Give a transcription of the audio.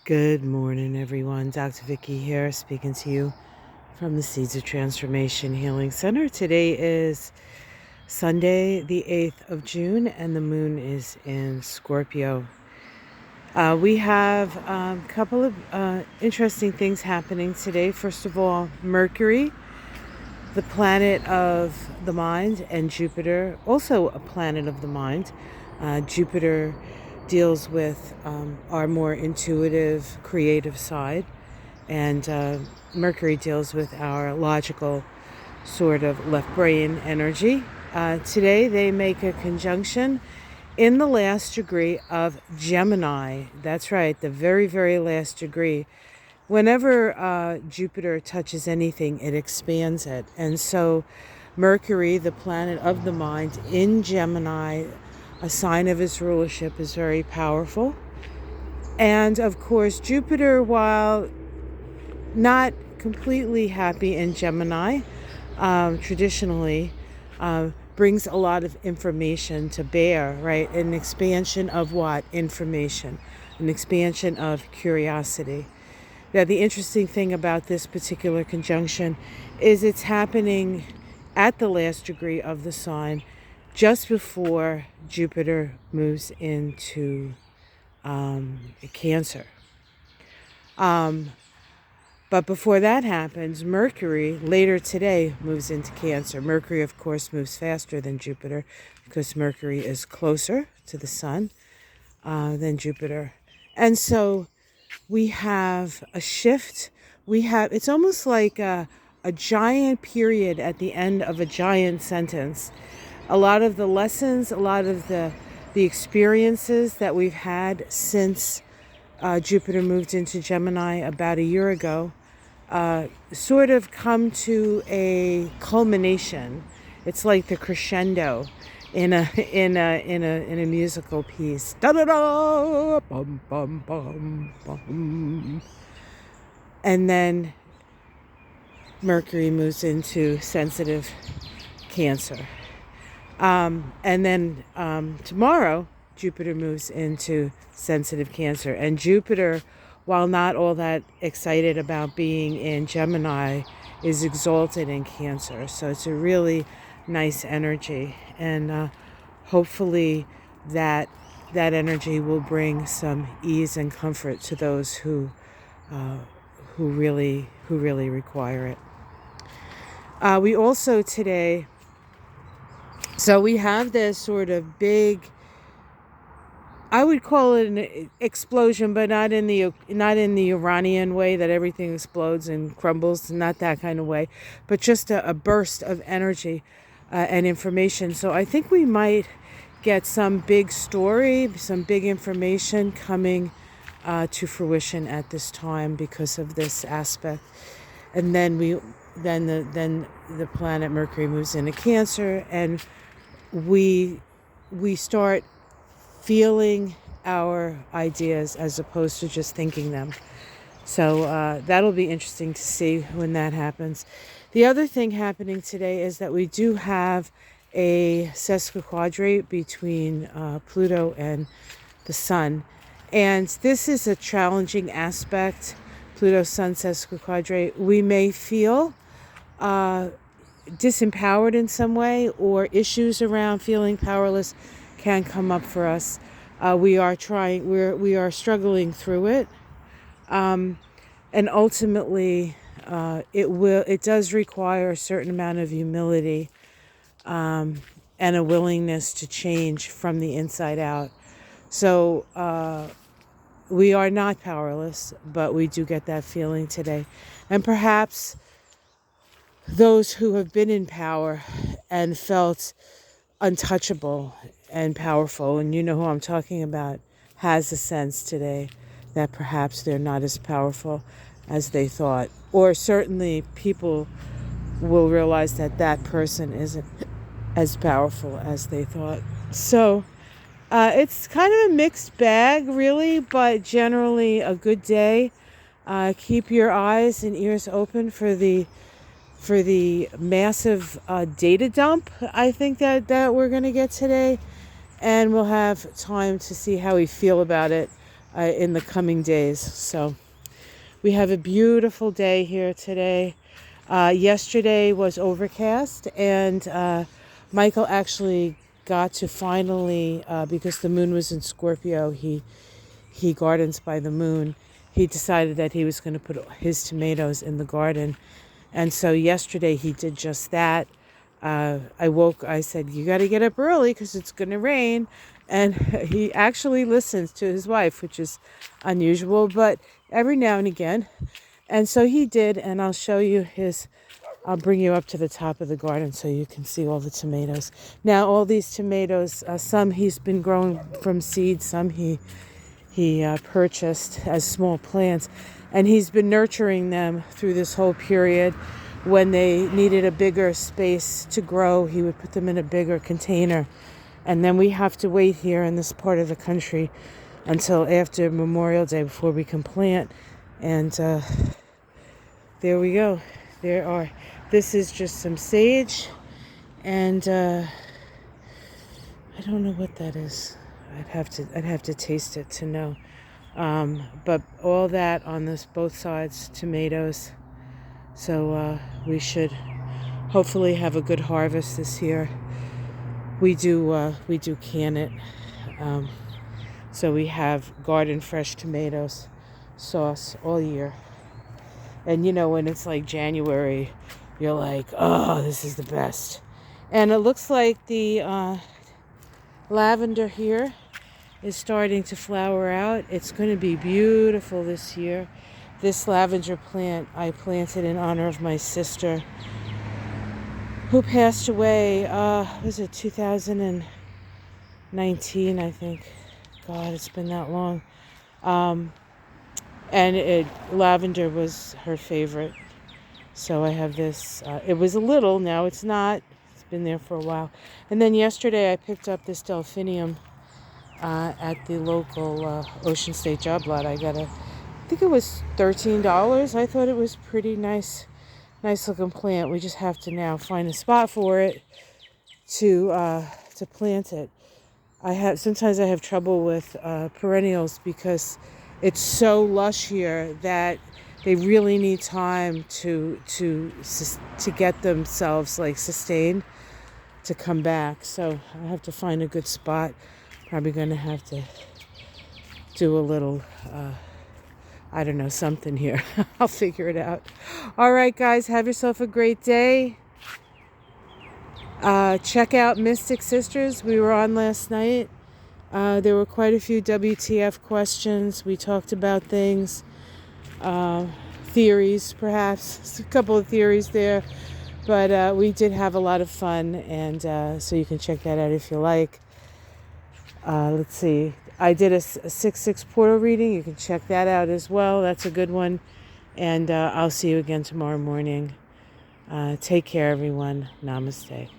Good morning, everyone. Dr. Vicky here, speaking to you from the Seeds of Transformation Healing Center. Today is Sunday, the 8th of June, and the moon is in Scorpio. We have a couple of interesting things happening today. First of all, Mercury, the planet of the mind, and Jupiter, also a planet of the mind. Jupiter deals with our more intuitive, creative side, and Mercury deals with our logical, sort of left brain energy. Today they make a conjunction in the last degree of Gemini. That's right, the very, very last degree. Whenever Jupiter touches anything, it expands it. And so Mercury, the planet of the mind in Gemini, a sign of his rulership, is very powerful. And of course, Jupiter, while not completely happy in Gemini, traditionally brings a lot of information to bear, right? An expansion of what? Information. An expansion of curiosity. Now, the interesting thing about this particular conjunction is it's happening at the last degree of the sign, just before Jupiter moves into Cancer. But before that happens, Mercury later today moves into Cancer. Mercury, of course, moves faster than Jupiter because Mercury is closer to the sun than Jupiter. And so we have a shift. It's almost like a giant period at the end of a giant sentence. A lot of the lessons, a lot of the experiences that we've had since Jupiter moved into Gemini about a year ago sort of come to a culmination. It's like the crescendo in a musical piece. Da da da, bum bum bum bum. And then Mercury moves into sensitive Cancer. And then tomorrow, Jupiter moves into sensitive Cancer. And Jupiter, while not all that excited about being in Gemini, is exalted in Cancer. So it's a really nice energy. And hopefully that energy will bring some ease and comfort to those who really require it. We also today... So we have this sort of big, I would call it an explosion, but not in the Iranian way that everything explodes and crumbles, not that kind of way, but just a burst of energy and information. So I think we might get some big story, some big information coming to fruition at this time because of this aspect. And then the planet Mercury moves into Cancer, and we start feeling our ideas as opposed to just thinking them. So that'll be interesting to see when that happens. The other thing happening today is that we do have a sesquiquadrate between Pluto and the Sun. And this is a challenging aspect, Pluto-Sun sesquiquadrate. We may feel disempowered in some way, or issues around feeling powerless can come up for us. We are struggling through it, and ultimately it does require a certain amount of humility and a willingness to change from the inside out. So we are not powerless, but we do get that feeling today. And perhaps those who have been in power and felt untouchable and powerful, and you know who I'm talking about, has a sense today that perhaps they're not as powerful as they thought. Or certainly people will realize that that person isn't as powerful as they thought. So it's kind of a mixed bag, really, but generally a good day. Keep your eyes and ears open for the massive data dump, I think that we're going to get today, and we'll have time to see how we feel about it in the coming days. So we have a beautiful day here today. Yesterday was overcast, and Michael actually got to finally, because the moon was in Scorpio, he gardens by the moon. He decided that he was going to put his tomatoes in the garden. And so yesterday he did just that. I said, you got to get up early because it's going to rain. And he actually listens to his wife, which is unusual, but every now and again. And so he did, and I'll bring you up to the top of the garden so you can see all the tomatoes. Now, all these tomatoes, some he's been growing from seed, some he purchased as small plants, and he's been nurturing them through this whole period. When they needed a bigger space to grow, he would put them in a bigger container, and then we have to wait here in this part of the country until after Memorial Day before we can plant. And there we go. This is just some sage, and I don't know what that is. I'd have to taste it to know. But all that on both sides, tomatoes. So we should hopefully have a good harvest this year. We do can it. So we have garden fresh tomatoes sauce all year. And when it's like January, you're like, oh, this is the best. And it looks like the lavender here is starting to flower out. It's going to be beautiful this year. This lavender plant I planted in honor of my sister who passed away, was it 2019, I think. God, it's been that long. And lavender was her favorite. So I have this. It was a little, now it's not. It's been there for a while. And then yesterday I picked up this delphinium at the local Ocean State job lot. I think it was $13. I thought it was pretty nice looking plant. We just have to now find a spot for it to plant it. Sometimes I have trouble with perennials because it's so lush here that they really need time to get themselves like sustained to come back. So I have to find a good spot. Probably going to have to do a little, I don't know, something here. I'll figure it out. All right, guys, have yourself a great day. Check out Mystic Sisters. We were on last night. There were quite a few WTF questions. We talked about things, theories, perhaps. A couple of theories there. But we did have a lot of fun, and so you can check that out if you like. Let's see. I did a 6/6 portal reading. You can check that out as well. That's a good one. And I'll see you again tomorrow morning. Take care, everyone. Namaste.